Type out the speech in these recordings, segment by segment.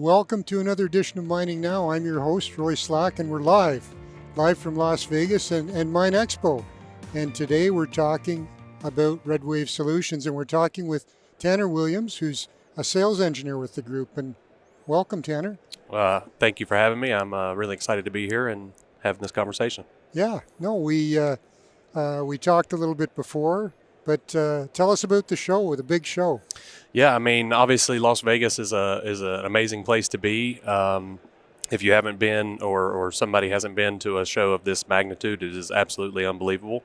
Welcome to another edition of Mining Now. I'm your host, Roy Slack, and we're live from Las Vegas and MINExpo. And today we're talking about Redwave Solutions, and we're talking with Tanner Williams, who's a sales engineer with the group. And welcome, Tanner. Thank you for having me. I'm really excited to be here and having this conversation. Yeah, no, we talked a little bit before, but tell us about the show, the big show. Yeah, I mean, obviously Las Vegas is an amazing place to be. If you haven't been or somebody hasn't been to a show of this magnitude, it is absolutely unbelievable.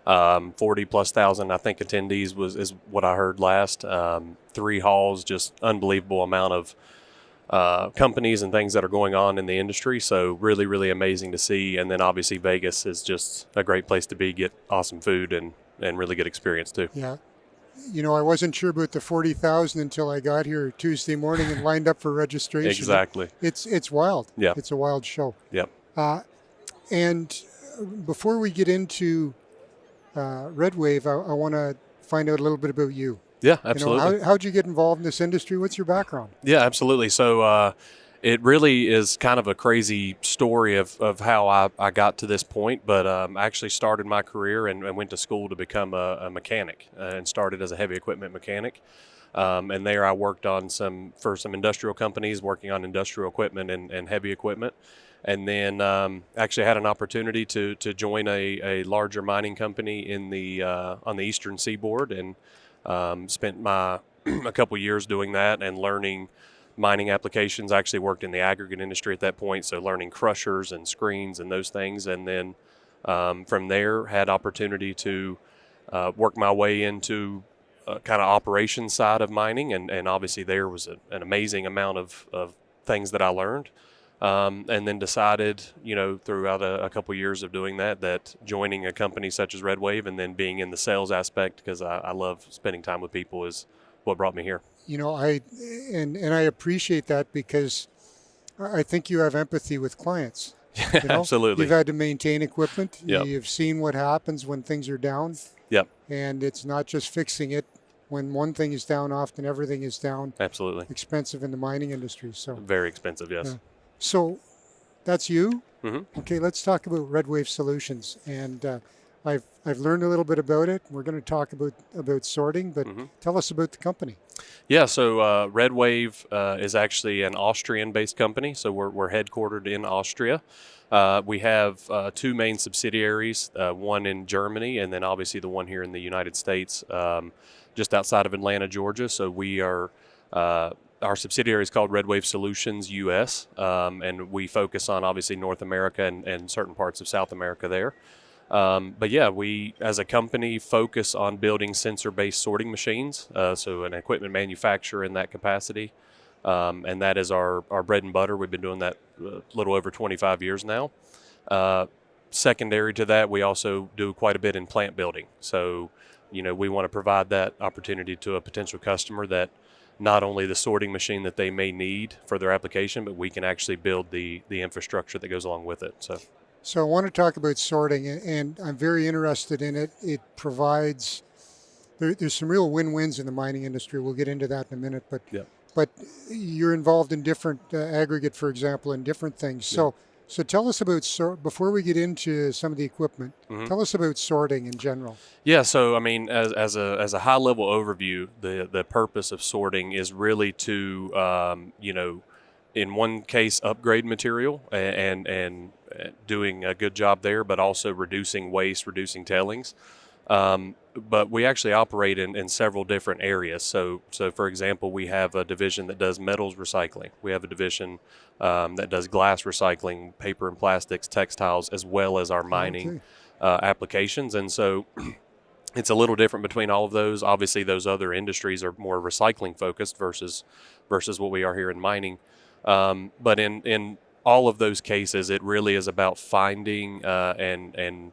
40 plus thousand, I think, attendees is what I heard last. 3 halls, just unbelievable amount of companies and things that are going on in the industry. So really, really amazing to see. And then obviously Vegas is just a great place to be, get awesome food and really good experience too. Yeah. You know, I wasn't sure about the 40,000 until I got here Tuesday morning and lined up for registration. Exactly. It's wild. Yeah. It's a wild show. Yep. And before we get into Redwave, I want to find out a little bit about you. Yeah, absolutely. You know, how'd you get involved in this industry? What's your background? Yeah, absolutely. So it really is kind of a crazy story of how I got to this point, but I actually started my career and went to school to become a mechanic and started as a heavy equipment mechanic. And there I worked on for some industrial companies, working on industrial equipment and heavy equipment. And then actually had an opportunity to join a larger mining company on the eastern seaboard, and spent a couple years doing that and learning mining applications. I actually worked in the aggregate industry at that point, so learning crushers and screens and those things. And then from there had opportunity to work my way into kind of operations side of mining, and obviously there was an amazing amount of things that I learned. And then decided, throughout a couple years of doing that joining a company such as Redwave and then being in the sales aspect, because I love spending time with people, is what brought me here. You know, I appreciate that, because I think you have empathy with clients. You know? Absolutely. You've had to maintain equipment. Yep. You've seen what happens when things are down. Yep. And it's not just fixing it. When one thing is down, often everything is down. Absolutely. Expensive in the mining industry. So very expensive, yes. Yeah. So that's you. Mm-hmm. Okay, let's talk about Redwave Solutions. And I've learned a little bit about it. We're going to talk about sorting, but tell us about the company. Yeah, so Redwave is actually an Austrian-based company, so we're headquartered in Austria. We have 2 main subsidiaries, one in Germany, and then obviously the one here in the United States, just outside of Atlanta, Georgia. So we are our subsidiary is called Redwave Solutions US, and we focus on obviously North America and certain parts of South America there. But yeah, we as a company focus on building sensor-based sorting machines, so an equipment manufacturer in that capacity, and that is our bread and butter. We've been doing that a little over 25 years now. Secondary to that, we also do quite a bit in plant building. So, we want to provide that opportunity to a potential customer, that not only the sorting machine that they may need for their application, but we can actually build the infrastructure that goes along with it. So I want to talk about sorting, and I'm very interested in it. It provides, there's some real win-wins in the mining industry. We'll get into that in a minute, but yeah. But you're involved in different aggregate, for example, and different things. Yeah. So tell us about before we get into some of the equipment. Tell us about sorting in general. Yeah, so I mean, as a high level overview, the purpose of sorting is really to in one case upgrade material and doing a good job there, but also reducing waste, reducing tailings. But we actually operate in several different areas. So for example, we have a division that does metals recycling. We have a division that does glass recycling, paper and plastics, textiles, as well as our mining applications. And so it's a little different between all of those. Obviously, those other industries are more recycling focused versus what we are here in mining. But in all of those cases, it really is about finding and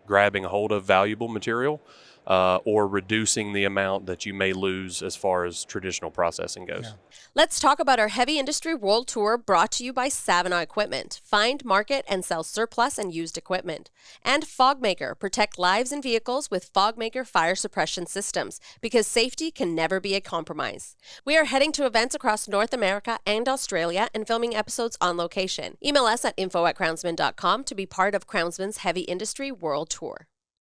grabbing a hold of valuable material or reducing the amount that you may lose as far as traditional processing goes. Yeah. Let's talk about our heavy industry world tour brought to you by Savona Equipment. Find, market, and sell surplus and used equipment. And FogMaker. Protect lives and vehicles with FogMaker fire suppression systems, because safety can never be a compromise. We are heading to events across North America and Australia and filming episodes on location. Email us at info@crownsman.com to be part of Crownsman's heavy industry world tour.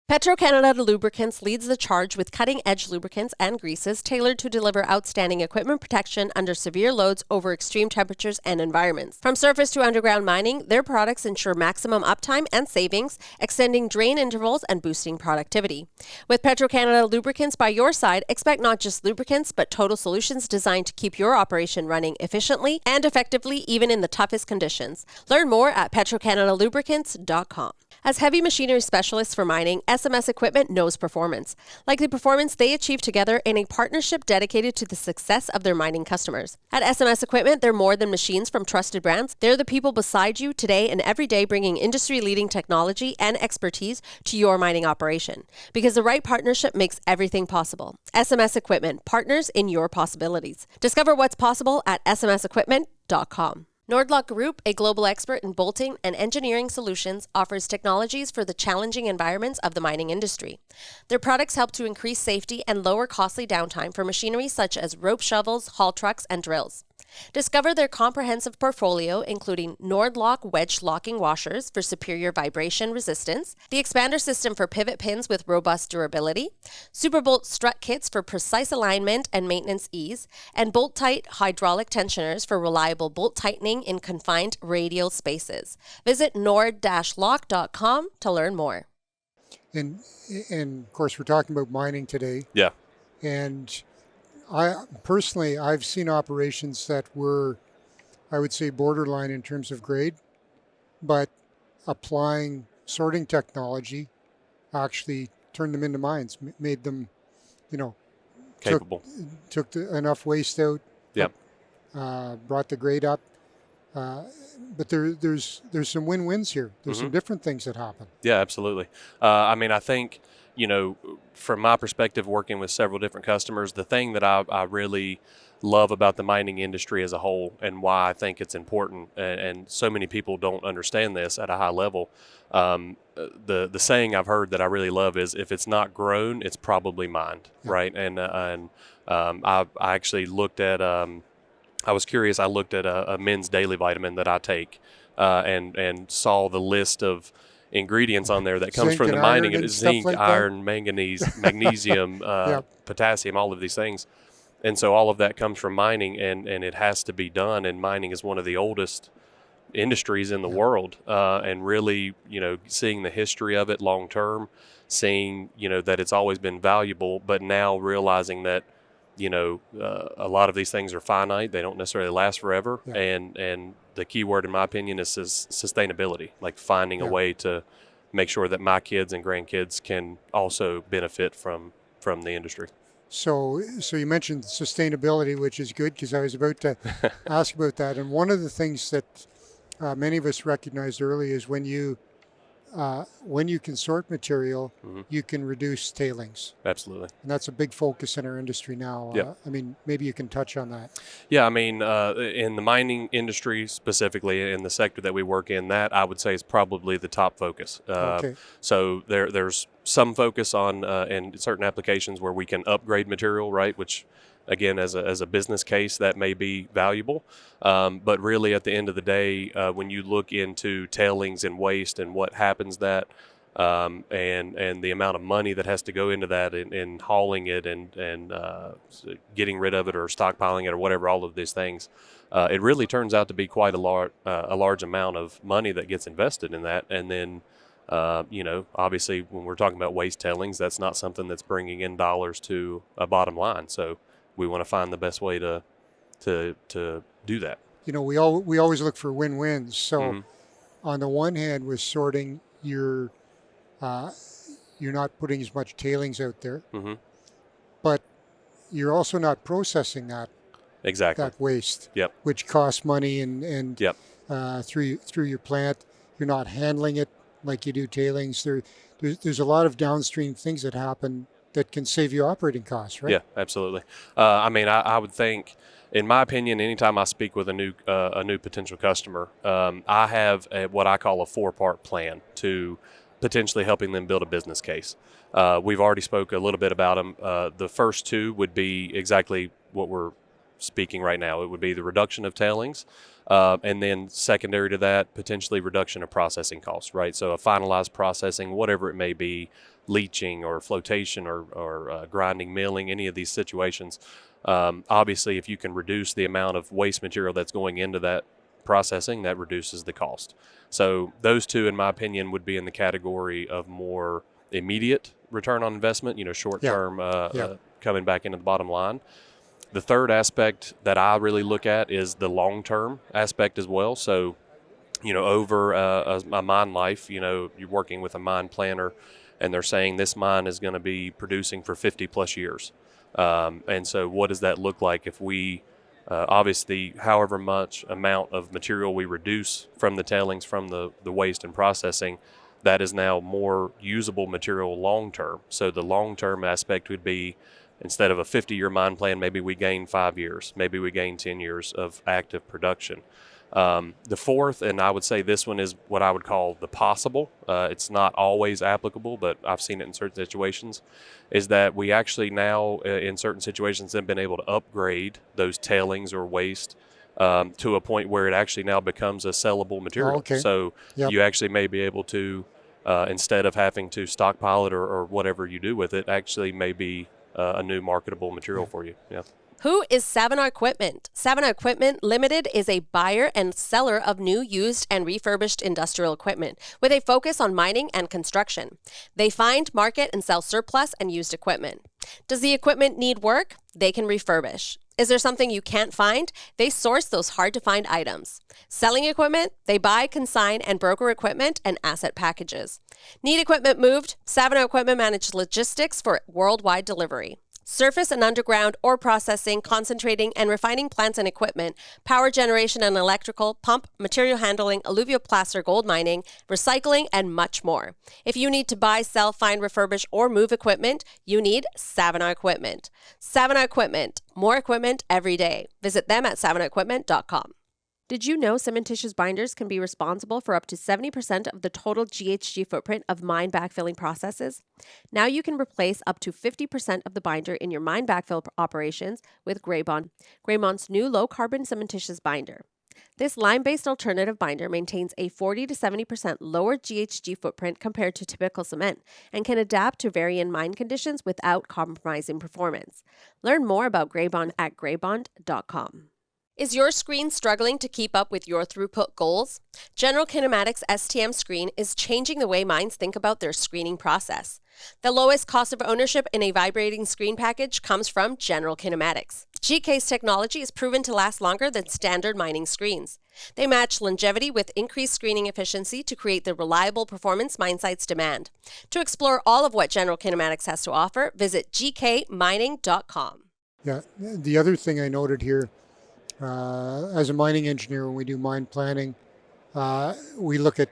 Petro-Canada Lubricants leads the charge with cutting-edge lubricants and greases tailored to deliver outstanding equipment protection under severe loads over extreme temperatures and environments. From surface to underground mining, their products ensure maximum uptime and savings, extending drain intervals and boosting productivity. With Petro-Canada Lubricants by your side, expect not just lubricants, but total solutions designed to keep your operation running efficiently and effectively even in the toughest conditions. Learn more at petrocanadalubricants.com. As heavy machinery specialists for mining, SMS Equipment knows performance, like the performance they achieve together in a partnership dedicated to the success of their mining customers. At SMS Equipment, they're more than machines from trusted brands. They're the people beside you today and every day, bringing industry-leading technology and expertise to your mining operation. Because the right partnership makes everything possible. SMS Equipment, partners in your possibilities. Discover what's possible at smsequipment.com. Nordlock Group, a global expert in bolting and engineering solutions, offers technologies for the challenging environments of the mining industry. Their products help to increase safety and lower costly downtime for machinery such as rope shovels, haul trucks, and drills. Discover their comprehensive portfolio, including Nordlock wedge locking washers for superior vibration resistance, the expander system for pivot pins with robust durability, Superbolt strut kits for precise alignment and maintenance ease, and bolt-tight hydraulic tensioners for reliable bolt tightening in confined radial spaces. Visit nord-lock.com to learn more. And of course, we're talking about mining today. Yeah. And I've seen operations that were, I would say, borderline in terms of grade, but applying sorting technology actually turned them into mines, made them, Capable. took enough waste out, Yep. brought the grade up. But there's some win-wins here. There's some different things that happen. Yeah, absolutely. I think, from my perspective, working with several different customers, the thing that I really love about the mining industry as a whole, and why I think it's important, and so many people don't understand this at a high level, the saying I've heard that I really love is, if it's not grown, it's probably mined, right? And I actually looked at, I was curious, I looked at a men's daily vitamin that I take, and saw the list of ingredients on there that comes Zinc from the and mining. iron It's and zinc, stuff like that? iron, manganese, magnesium, potassium, all of these things. And so all of that comes from mining, and it has to be done. And mining is one of the oldest industries in the world. And really, seeing the history of it long term, seeing, that it's always been valuable, but now realizing that, a lot of these things are finite. They don't necessarily last forever. Yeah. And the key word, in my opinion, is sustainability, like finding a way to make sure that my kids and grandkids can also benefit from the industry. So you mentioned sustainability, which is good, because I was about to ask about that. And one of the things that many of us recognized early is when you can sort material, you can reduce tailings. Absolutely. And that's a big focus in our industry now. Yep. Maybe you can touch on that. Yeah, in the mining industry specifically, in the sector that we work in, that I would say is probably the top focus. Okay. So there's some focus on in certain applications where we can upgrade material, right? Which, again, as a business case, that may be valuable. But really, at the end of the day, when you look into tailings and waste and what happens that, and the amount of money that has to go into that in hauling it and getting rid of it or stockpiling it or whatever, all of these things, it really turns out to be quite a large amount of money that gets invested in that. And then, obviously, when we're talking about waste tailings, that's not something that's bringing in dollars to a bottom line. So we want to find the best way to do that. We always look for win-wins. So on the one hand, with sorting, you're not putting as much tailings out there, but you're also not processing that waste, which costs money and through your plant. You're not handling it like you do tailings. There's a lot of downstream things that happen that can save you operating costs, right? Yeah, absolutely. I would think, in my opinion, anytime I speak with a new potential customer, I have what I call a 4-part plan to potentially helping them build a business case. We've already spoke a little bit about them. The first 2 would be exactly what we're speaking right now. It would be the reduction of tailings, and then secondary to that, potentially reduction of processing costs, right? So a finalized processing, whatever it may be, leaching or flotation or grinding, milling, any of these situations. Obviously, if you can reduce the amount of waste material that's going into that processing, that reduces the cost. So those 2, in my opinion, would be in the category of more immediate return on investment, short term coming back into the bottom line. The third aspect that I really look at is the long term aspect as well. So, over a mine life, you're working with a mine planner, and they're saying this mine is going to be producing for 50 plus years. And so what does that look like if we, obviously, however much amount of material we reduce from the tailings, from the waste and processing, that is now more usable material long term. So the long term aspect would be, instead of a 50-year mine plan, maybe we gain 5 years, maybe we gain 10 years of active production. The fourth, and I would say this one is what I would call the possible, it's not always applicable, but I've seen it in certain situations, is that we actually now, in certain situations, have been able to upgrade those tailings or waste to a point where it actually now becomes a sellable material. Okay. So Yep. you actually may be able to, instead of having to stockpile it or whatever you do with it, actually may be a new marketable material for you. Yeah. Who is Savannah Equipment? Savannah Equipment Limited is a buyer and seller of new, used, and refurbished industrial equipment with a focus on mining and construction. They find, market, and sell surplus and used equipment. Does the equipment need work? They can refurbish. Is there something you can't find? They source those hard-to-find items. Selling equipment? They buy, consign, and broker equipment and asset packages. Need equipment moved? Savannah Equipment manages logistics for worldwide delivery. Surface and underground ore processing, concentrating, and refining plants and equipment, power generation and electrical, pump, material handling, alluvial placer, gold mining, recycling, and much more. If you need to buy, sell, find, refurbish, or move equipment, you need Savannah Equipment. Savannah Equipment, more equipment every day. Visit them at savannahEquipment.com. Did you know cementitious binders can be responsible for up to 70% of the total GHG footprint of mine backfilling processes? Now you can replace up to 50% of the binder in your mine backfill operations with Graybond, Graymond's new low-carbon cementitious binder. This lime-based alternative binder maintains a 40 to 70% lower GHG footprint compared to typical cement and can adapt to varying mine conditions without compromising performance. Learn more about Graybond at graybond.com. Is your screen struggling to keep up with your throughput goals? General Kinematics STM Screen is changing the way mines think about their screening process. The lowest cost of ownership in a vibrating screen package comes from General Kinematics. GK's technology is proven to last longer than standard mining screens. They match longevity with increased screening efficiency to create the reliable performance mine sites demand. To explore all of what General Kinematics has to offer, visit gkmining.com. Yeah. The other thing I noted here, as a mining engineer, when we do mine planning, we look at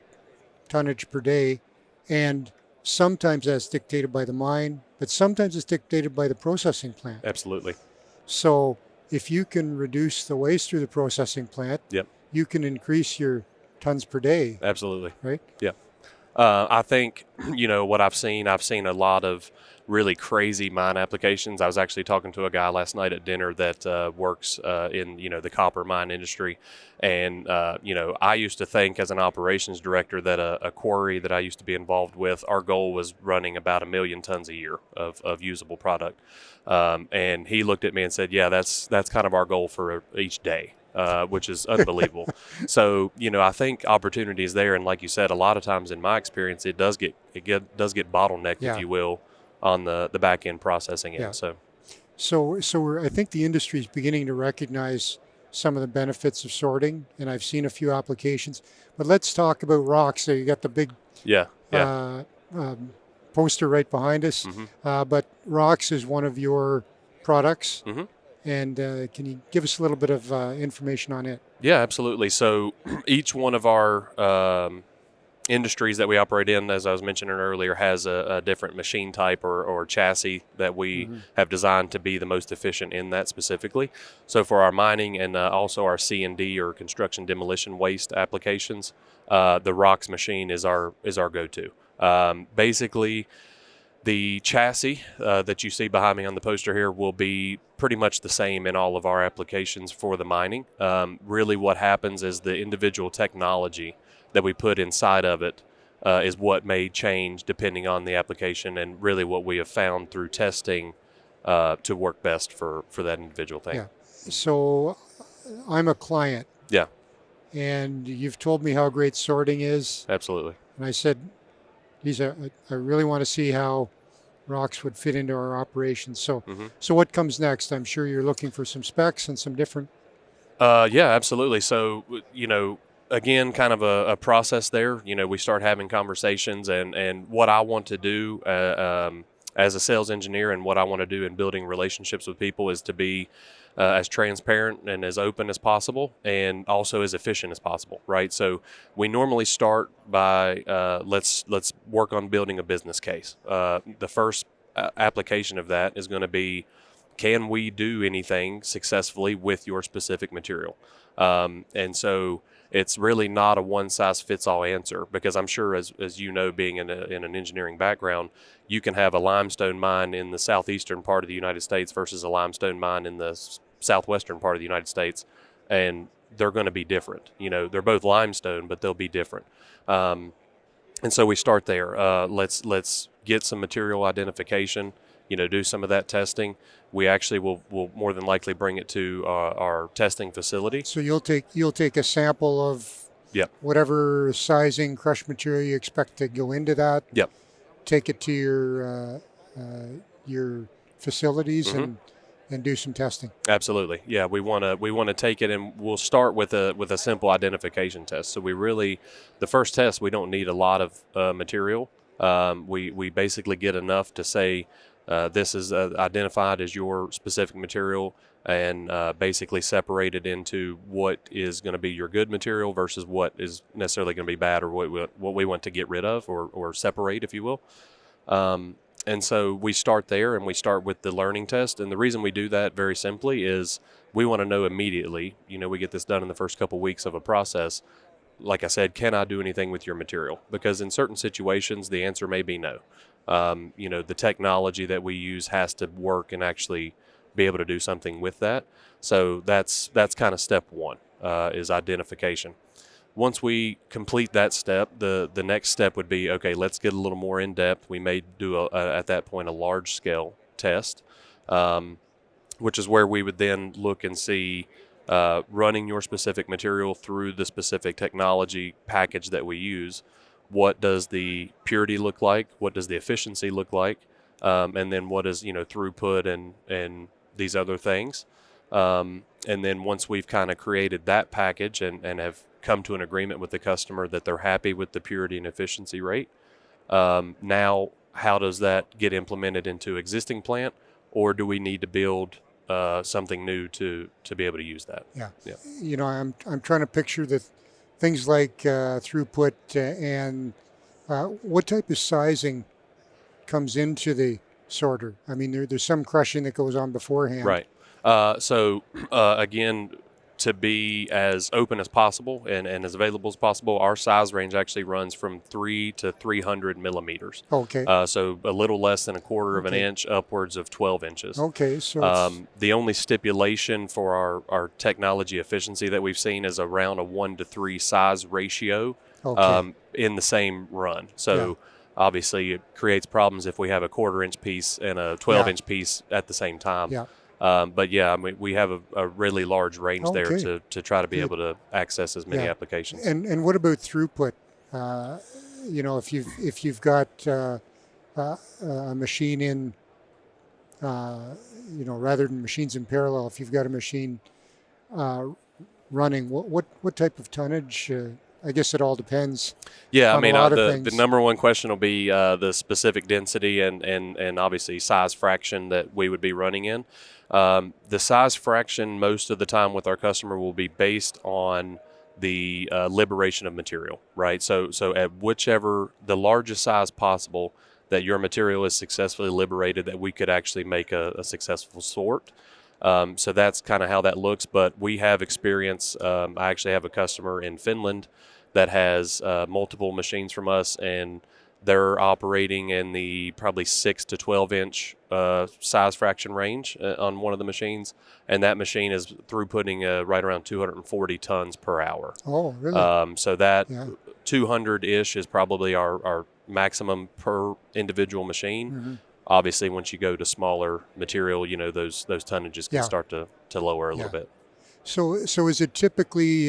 tonnage per day, and sometimes that's dictated by the mine, but sometimes it's dictated by the processing plant. Absolutely. So if you can reduce the waste through the processing plant, Yep. you can increase your tons per day, Absolutely. right? Yeah. I think, what I've seen a lot of really crazy mine applications. I was actually talking to a guy last night at dinner that works in, the copper mine industry. And, I used to think as an operations director that a quarry that I used to be involved with, our goal was running about 1 million tons a year of usable product. And he looked at me and said, yeah, that's kind of our goal for each day. Which is unbelievable. So, I think opportunity is there. And like you said, a lot of times in my experience, it does get bottlenecked, Yeah. if you will, on the back end processing end. Yeah. So I think the industry is beginning to recognize some of the benefits of sorting, and I've seen a few applications. But let's talk about rocks. So you got the big yeah. poster right behind us. Mm-hmm. But rocks is one of your products. Mm-hmm. And can you give us a little bit of information on it? Yeah, absolutely. So each one of our industries that we operate in, as I was mentioning earlier, has a different machine type or chassis that we have designed to be the most efficient in that specifically. So for our mining and also our C&D or construction demolition waste applications, the ROX machine is our go-to. Basically, the chassis that you see behind me on the poster here will be pretty much the same in all of our applications for the mining. Really what happens is the individual technology that we put inside of it is what may change depending on the application, and really what we have found through testing to work best for that individual thing. Yeah. So I'm a client. Yeah, And you've told me how great sorting is. absolutely. And I said, I really want to see how rocks would fit into our operations. So, so what comes next? I'm sure you're looking for some specs and some different. Yeah, absolutely. So, again, kind of a process there. We start having conversations, and what I want to do as a sales engineer and what I want to do in building relationships with people is to be as transparent and as open as possible, and also as efficient as possible, right? So we normally start by let's work on building a business case. The first application of that is going to be, can we do anything successfully with your specific material? And so it's really not a one-size-fits-all answer, because I'm sure, as you know, being in an engineering background, you can have a limestone mine in the southeastern part of the United States versus a limestone mine in the southwestern part of the United States, and they're going to be different. They're both limestone, but they'll be different. And so we start there. Let's get some material identification, do some of that testing. We actually will more than likely bring it to our testing facility. So you'll take a sample of Yep. whatever sizing crushed material you expect to go into that. Yep. Take it to your facilities and do some testing. Absolutely. Yeah, we want to take it, and we'll start with a simple identification test. So the first test, we don't need a lot of material. We basically get enough to say this is identified as your specific material, and basically separated into what is going to be your good material versus what is necessarily going to be bad, or what we want to get rid of or separate, if you will. And so we start there, and we start with the learning test. And the reason we do that, very simply, is we want to know immediately. We get this done in the first couple weeks of a process. Like I said, can I do anything with your material? Because in certain situations, the answer may be no. The technology that we use has to work and actually be able to do something with that. So that's kind of step one, is identification. Once we complete that step, the next step would be, okay, let's get a little more in depth. We may do at that point a large scale test, which is where we would then look and see running your specific material through the specific technology package that we use. What does the purity look like? What does the efficiency look like? And then what is throughput and these other things. And then once we've kind of created that package and have come to an agreement with the customer that they're happy with the purity and efficiency rate, now how does that get implemented into existing plant, or do we need to build something new to be able to use that? Yeah. I'm trying to picture the things like throughput and what type of sizing comes into the sorter. I mean, there's some crushing that goes on beforehand. Right. So again, to be as open as possible and as available as possible, our size range actually runs from 3 to 300 millimeters. Okay. So a little less than a quarter of an inch, upwards of 12 inches. Okay. So the only stipulation for our technology efficiency that we've seen is around a 1-to-3 size ratio in the same run. So obviously it creates problems if we have a quarter-inch piece and a 12-inch piece at the same time. Yeah. But yeah, I mean, we have a really large range there to try to be able to access as many applications. And what about throughput? If you've got a machine in, rather than machines in parallel, if you've got a machine running, what type of tonnage? I guess it all depends. Yeah, I mean, the number one question will be the specific density and obviously size fraction that we would be running in. The size fraction most of the time with our customer will be based on the liberation of material, right? So at whichever the largest size possible that your material is successfully liberated, that we could actually make a successful sort. So that's kind of how that looks. But we have experience. I actually have a customer in Finland that has multiple machines from us, and they're operating in the probably 6 to 12 inch size fraction range on one of the machines, and that machine is throughputting right around 240 tons per hour. Oh, really? So that Yeah. 200-ish is probably our maximum per individual machine. Mm-hmm. Obviously, once you go to smaller material, those tonnages can Yeah. start to lower a little bit. So is it typically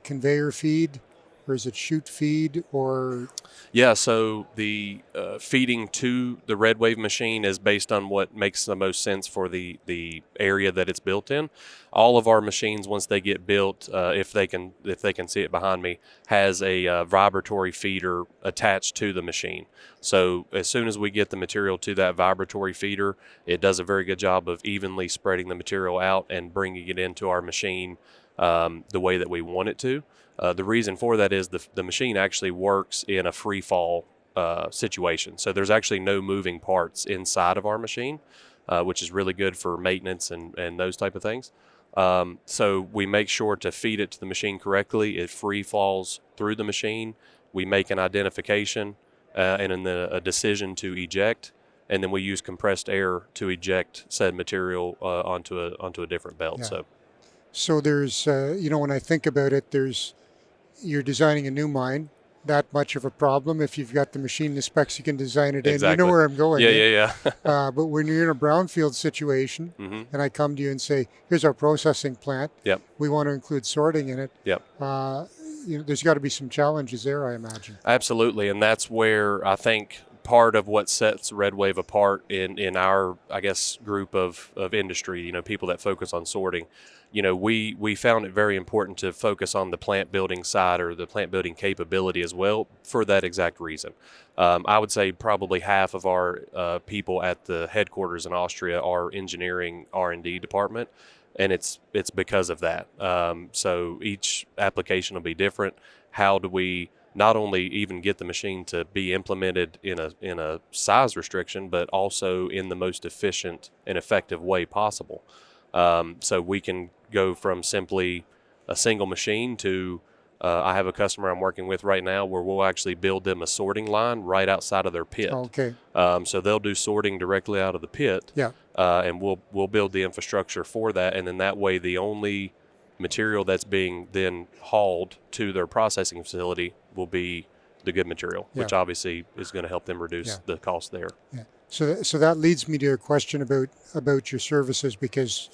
conveyor feed, or is it chute feed, or? Yeah, so the feeding to the REDWAVE machine is based on what makes the most sense for the area that it's built in. All of our machines, once they get built, if they can see it behind me, has a vibratory feeder attached to the machine. So as soon as we get the material to that vibratory feeder, it does a very good job of evenly spreading the material out and bringing it into our machine the way that we want it to. The reason for that is the machine actually works in a free fall situation. So there's actually no moving parts inside of our machine, which is really good for maintenance and those type of things. So we make sure to feed it to the machine correctly. It free falls through the machine. We make an identification and then a decision to eject, and then we use compressed air to eject said material onto a different belt. Yeah. So there's, when I think about it, you're designing a new mine. That much of a problem. If you've got the machine, the specs, you can design it in. Exactly. You know where I'm going. Yeah. But when you're in a brownfield situation, Mm-hmm. and I come to you and say, "Here's our processing plant. Yep. We want to include sorting in it." Yep. There's got to be some challenges there, I imagine. Absolutely, and that's where I think part of what sets REDWAVE apart in our, I guess, group of industry, people that focus on sorting. We found it very important to focus on the plant building side, or the plant building capability as well, for that exact reason. I would say probably half of our people at the headquarters in Austria are engineering R&D department, and it's because of that. So each application will be different. How do we not only even get the machine to be implemented in a size restriction, but also in the most efficient and effective way possible? So we can go from simply a single machine to I have a customer I'm working with right now where we'll actually build them a sorting line right outside of their pit. Okay. So they'll do sorting directly out of the pit. Yeah. And we'll build the infrastructure for that, and then that way the only material that's being then hauled to their processing facility will be the good material, which obviously is going to help them reduce the cost there. Yeah. So that leads me to a question about your services, because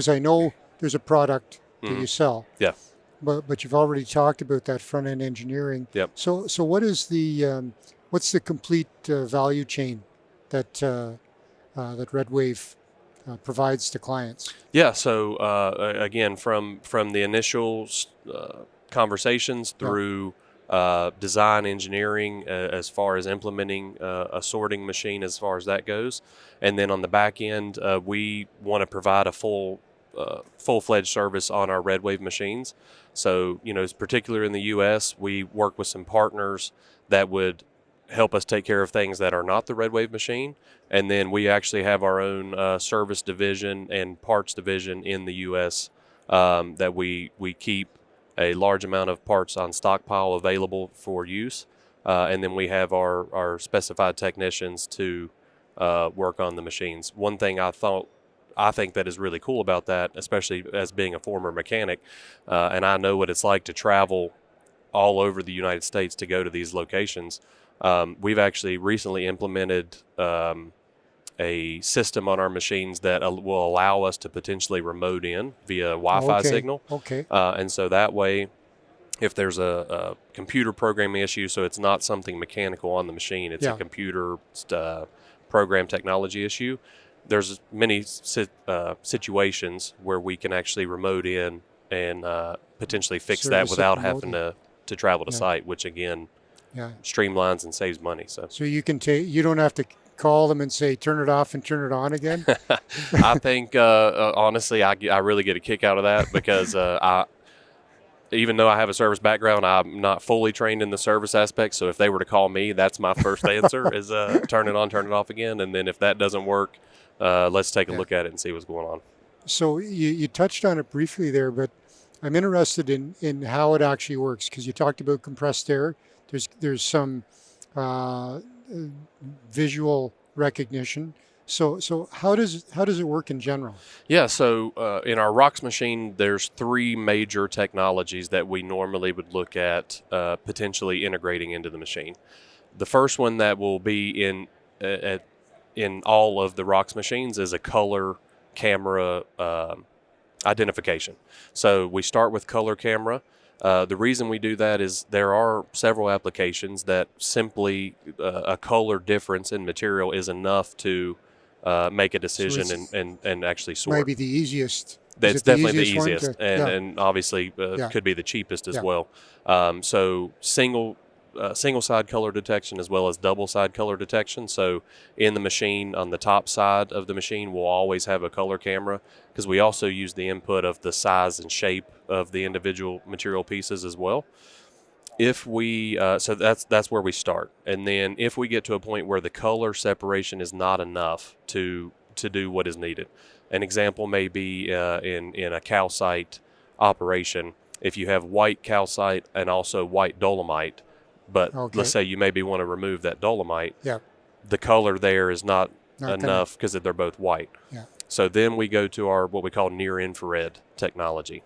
I know there's a product that you sell. Yeah. But you've already talked about that front end engineering. Yep. So what is what's the complete value chain that that REDWAVE provides to clients? Yeah. So again, from the initial conversations through design engineering, as far as implementing a sorting machine, as far as that goes, and then on the back end, we want to provide a full-fledged service on our REDWAVE machines. So, particularly in the U.S., we work with some partners that would help us take care of things that are not the REDWAVE machine, and then we actually have our own service division and parts division in the U.S. That we keep a large amount of parts on stockpile available for use, and then we have our specified technicians to work on the machines. One thing I think that is really cool about that, especially as being a former mechanic, and I know what it's like to travel all over the United States to go to these locations. We've actually recently implemented a system on our machines that will allow us to potentially remote in via Wi-Fi signal. Okay. And so that way, if there's a computer programming issue, so it's not something mechanical on the machine, it's a computer program technology issue, there's many situations where we can actually remote in and potentially fix that without having to travel to site, which again streamlines and saves money. So you can you don't have to call them and say turn it off and turn it on again. I think honestly, I really get a kick out of that, because even though I have a service background, I'm not fully trained in the service aspect. So if they were to call me, that's my first answer is turn it on, turn it off again. And then if that doesn't work, let's take a look at it and see what's going on. So you touched on it briefly there, but I'm interested in how it actually works, because you talked about compressed air. There's some visual recognition. So how does it work in general? Yeah, so in our ROX machine, there's 3 major technologies that we normally would look at potentially integrating into the machine. The first one that will be in all of the ROX machines is a color camera identification. So we start with color camera. The reason we do that is there are several applications that simply a color difference in material is enough to make a decision and actually sort. Maybe the easiest. That's definitely the one easiest, and obviously could be the cheapest as well. So single side color detection as well as double side color detection. So in the machine, on the top side of the machine, we'll always have a color camera, because we also use the input of the size and shape of the individual material pieces as well. If we so that's where we start, and then if we get to a point where the color separation is not enough to do what is needed, an example may be in a calcite operation. If you have white calcite and also white dolomite, but let's say you maybe want to remove that dolomite, the color there is not enough because they're both white. So then we go to our what we call near infrared technology.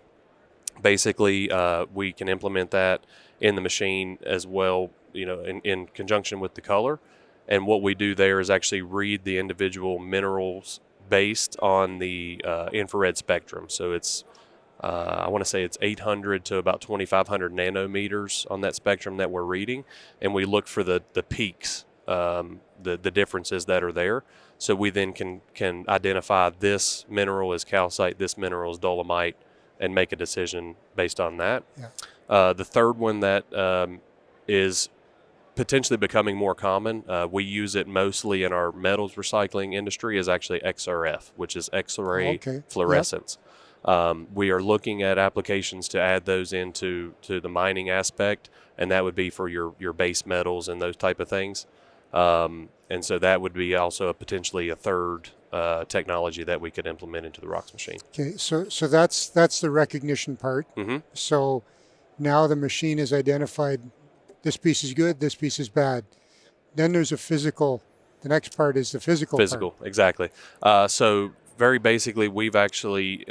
Basically, we can implement that in the machine as well, in conjunction with the color. And what we do there is actually read the individual minerals based on the infrared spectrum. So it's I want to say it's 800 to about 2,500 nanometers on that spectrum that we're reading, and we look for the peaks, the differences that are there. So we then can identify this mineral as calcite, this mineral as dolomite, and make a decision based on that. The third one that is potentially becoming more common, we use it mostly in our metals recycling industry, is actually XRF, which is X-ray fluorescence. We are looking at applications to add those into the mining aspect, and that would be for your base metals and those type of things. And so that would be also potentially a third technology that we could implement into the ROX machine. Okay, so that's the recognition part. So now the machine has identified this piece is good, this piece is bad. Then there's the next part is the physical part. Exactly. So very basically, we've actually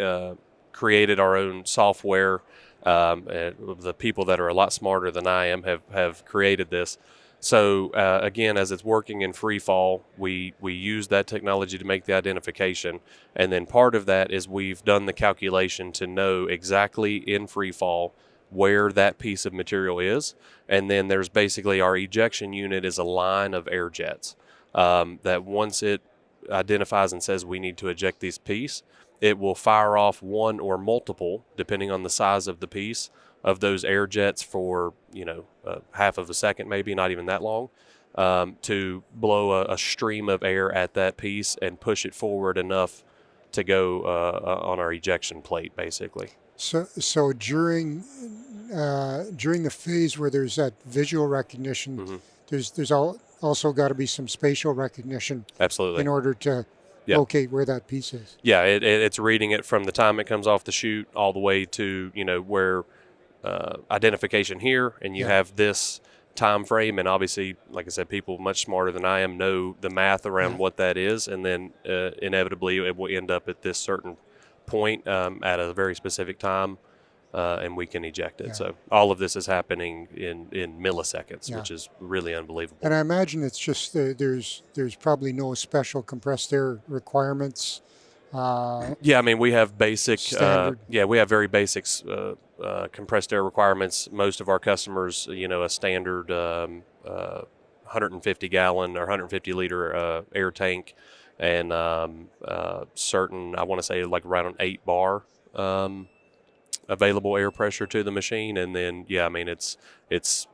created our own software. The people that are a lot smarter than I am have created this. So again, as it's working in free fall, we use that technology to make the identification. And then part of that is we've done the calculation to know exactly in free fall where that piece of material is. And then there's basically our ejection unit is a line of air jets that once it identifies and says we need to eject this piece, it will fire off one or multiple, depending on the size of the piece, of those air jets for half of a second, maybe not even that long, to blow a stream of air at that piece and push it forward enough to go on our ejection plate, basically. So during the phase where there's that visual recognition, there's also got to be some spatial recognition. Absolutely. In order to locate where that piece is. Yeah, it's reading it from the time it comes off the chute all the way to where identification here, and you have this time frame, and obviously, like I said, people much smarter than I am know the math around what that is, and then inevitably it will end up at this certain point at a very specific time, and we can eject it. So all of this is happening in milliseconds, which is really unbelievable. And I imagine it's just there's probably no special compressed air requirements. I mean, we have basic we have very basic compressed air requirements. Most of our customers, a standard 150 gallon or 150 liter air tank, and certain, I want to say like around an 8 bar available air pressure to the machine. And then I mean it's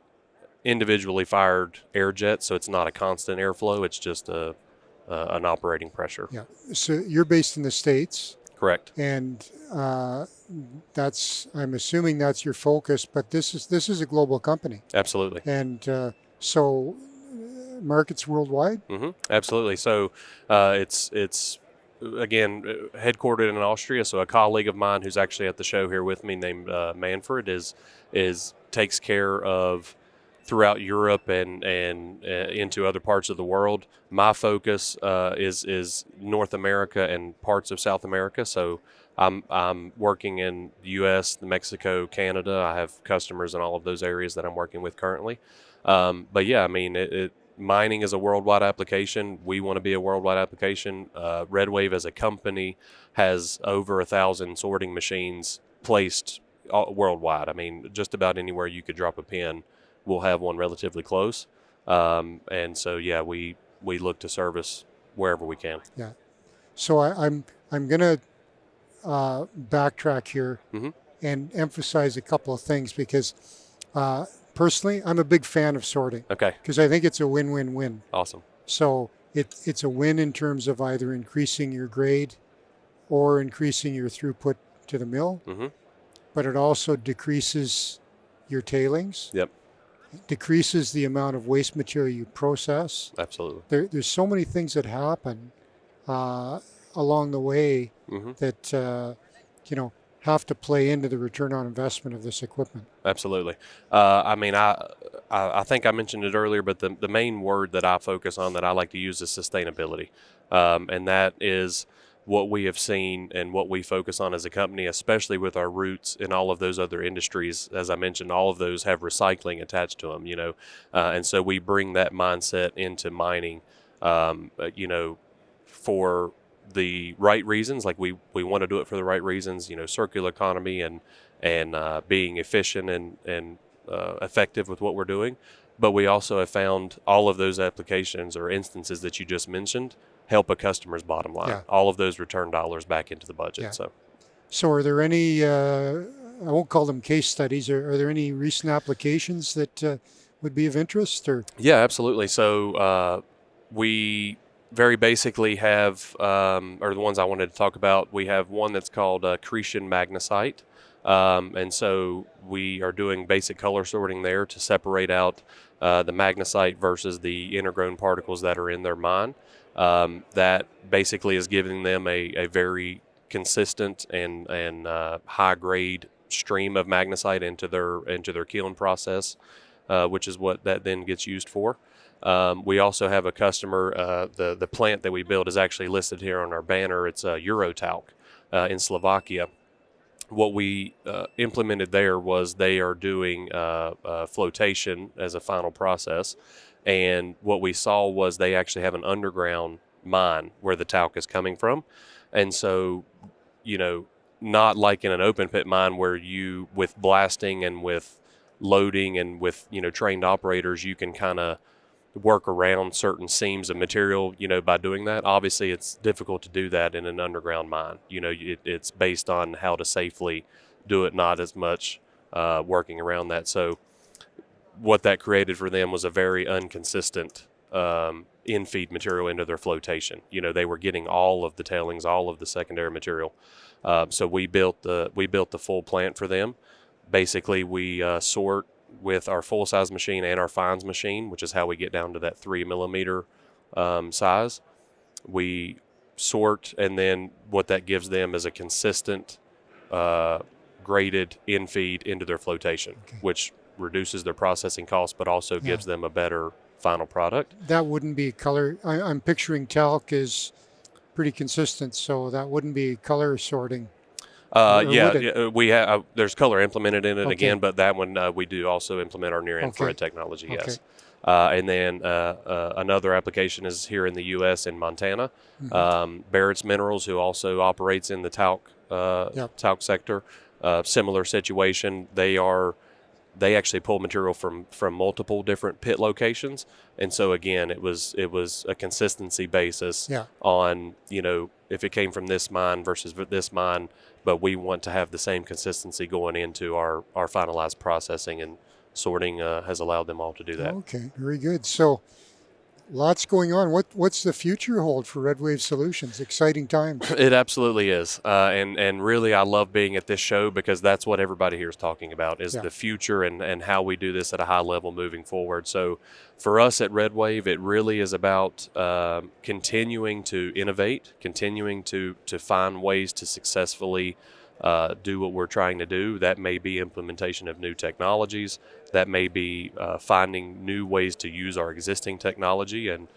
individually fired air jets, so it's not a constant airflow, it's just an operating pressure. So you're based in the States. Correct. And I'm assuming that's your focus, but this is a global company. Absolutely. And so markets worldwide? Absolutely. So it's again headquartered in Austria. So a colleague of mine who's actually at the show here with me, named Manfred, is takes care of throughout Europe and into other parts of the world. My focus is North America and parts of South America. So I'm working in the U.S., Mexico, Canada. I have customers in all of those areas that I'm working with currently. But yeah, I mean, mining is a worldwide application. We want to be a worldwide application. Redwave as a company has over 1,000 sorting machines placed worldwide. I mean, just about anywhere you could drop a pin, we'll have one relatively close. And so, yeah, we look to service wherever we can. Yeah. So I'm going to backtrack here and emphasize a couple of things because personally, I'm a big fan of sorting. Okay. Because I think it's a win-win-win. Awesome. So it's a win in terms of either increasing your grade or increasing your throughput to the mill, but it also decreases your tailings. Yep. Decreases the amount of waste material you process. Absolutely. There's so many things that happen along the way that have to play into the return on investment of this equipment. Absolutely. I mean, I think I mentioned it earlier, but the main word that I focus on that I like to use is sustainability, and that is what we have seen and what we focus on as a company, especially with our roots in all of those other industries. As I mentioned, all of those have recycling attached to them, and so we bring that mindset into mining, for the right reasons. Like we want to do it for the right reasons, circular economy and being efficient and effective with what we're doing. But we also have found all of those applications or instances that you just mentioned help a customer's bottom line. Yeah. All of those return dollars back into the budget. Yeah. So are there any, I won't call them case studies, are there any recent applications that would be of interest? Or? Yeah, absolutely. So we very basically have, or the ones I wanted to talk about, we have one that's called Cretan magnesite. And so we are doing basic color sorting there to separate out the magnesite versus the intergrown particles that are in their mine. That basically is giving them a very consistent and high grade stream of magnesite into their kiln process, which is what that then gets used for. We also have a customer. The plant that we build is actually listed here on our banner. It's Eurotalc in Slovakia. What we implemented there was they are doing flotation as a final process. And what we saw was they actually have an underground mine where the talc is coming from. And so, not like in an open pit mine where you, with blasting and with loading and with, trained operators, you can kind of work around certain seams of material, by doing that. Obviously, it's difficult to do that in an underground mine. It's based on how to safely do it, not as much working around that. So what that created for them was a very inconsistent in-feed material into their flotation. They were getting all of the tailings, all of the secondary material. So we built the full plant for them. Basically, we sort with our full-size machine and our fines machine, which is how we get down to that 3 millimeter size. We sort, and then what that gives them is a consistent graded in-feed into their flotation, which reduces their processing costs, but also gives them a better final product. That wouldn't be color. I'm picturing talc is pretty consistent, so that wouldn't be color sorting. We have. There's color implemented in it again, but that one we do also implement our near-infrared technology. Yes, and then another application is here in the U.S. in Montana. Barrett's Minerals, who also operates in the talc sector, similar situation. They actually pull material from multiple different pit locations, and so again, it was a consistency basis on if it came from this mine versus this mine, but we want to have the same consistency going into our finalized processing, and sorting has allowed them all to do that. Okay, very good. So lots going on. What's the future hold for Redwave Solutions? Exciting times. It absolutely is, and really, I love being at this show because that's what everybody here is talking about is Yeah. the future and how we do this at a high level moving forward. So, for us at Redwave, it really is about continuing to innovate, continuing to find ways to successfully do what we're trying to do. That may be implementation of new technologies. That may be finding new ways to use our existing technology. And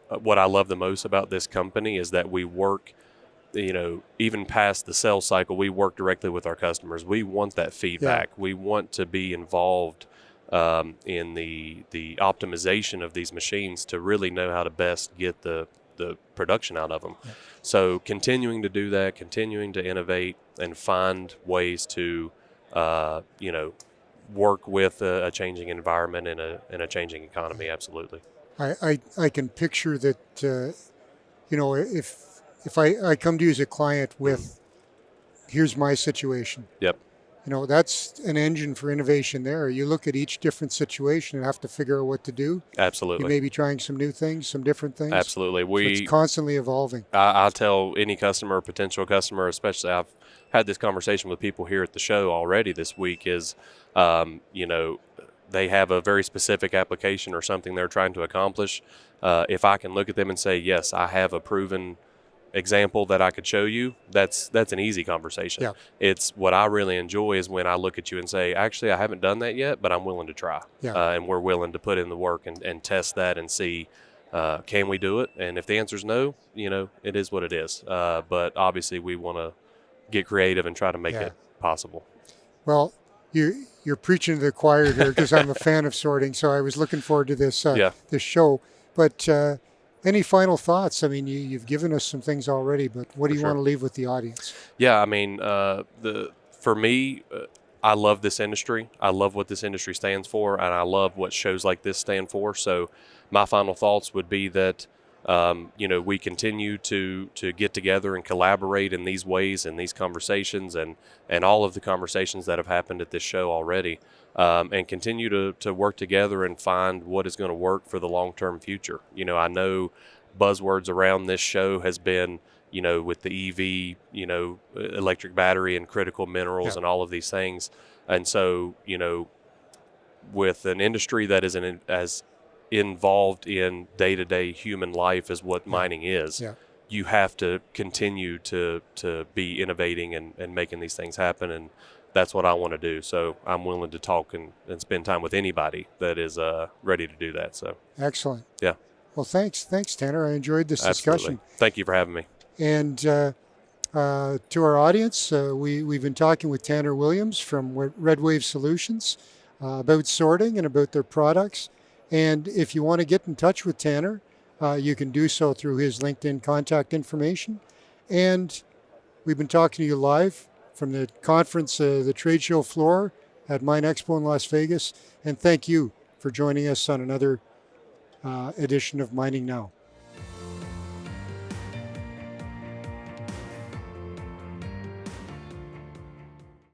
what I love the most about this company is that we work, even past the sales cycle, we work directly with our customers. We want that feedback. We want to be involved in the optimization of these machines to really know how to best get the production out of them. Yeah. So continuing to do that, continuing to innovate and find ways to, work with a changing environment and a changing economy. Absolutely. I can picture that, if I come to you as a client with, here's my situation, Yep. That's an engine for innovation there. You look at each different situation and have to figure out what to do. Absolutely. You may be trying some new things, some different things. Absolutely. So it's constantly evolving. I tell any customer, potential customer, especially I've had this conversation with people here at the show already this week is, they have a very specific application or something they're trying to accomplish. If I can look at them and say, yes, I have a proven example that I could show you, that's an easy conversation. Yeah. It's what I really enjoy is when I look at you and say, actually, I haven't done that yet, but I'm willing to try. Yeah. And we're willing to put in the work and test that and see, can we do it? And if the answer is no, it is what it is. But obviously we want to get creative and try to make it possible. Well, you're preaching to the choir here because I'm a fan of sorting, so I was looking forward to this this show. But any final thoughts? I mean, you've given us some things already, but what do you want to leave with the audience? Yeah, I mean, for me, I love this industry. I love what this industry stands for, and I love what shows like this stand for. So my final thoughts would be that, we continue to get together and collaborate in these ways and these conversations and all of the conversations that have happened at this show already, and continue to work together and find what is going to work for the long-term future. I know buzzwords around this show has been, with the EV, electric battery and critical minerals and all of these things. And so, with an industry that is as involved in day-to-day human life as what mining is, you have to continue to be innovating and making these things happen. And that's what I want to do. So I'm willing to talk and spend time with anybody that is ready to do that. So excellent. Yeah. Well, thanks, Tanner. I enjoyed this discussion. Thank you for having me. And to our audience, we've been talking with Tanner Williams from Redwave Solutions about sorting and about their products. And if you want to get in touch with Tanner, you can do so through his LinkedIn contact information. And we've been talking to you live from the conference, the trade show floor at MINExpo in Las Vegas. And thank you for joining us on another edition of Mining Now.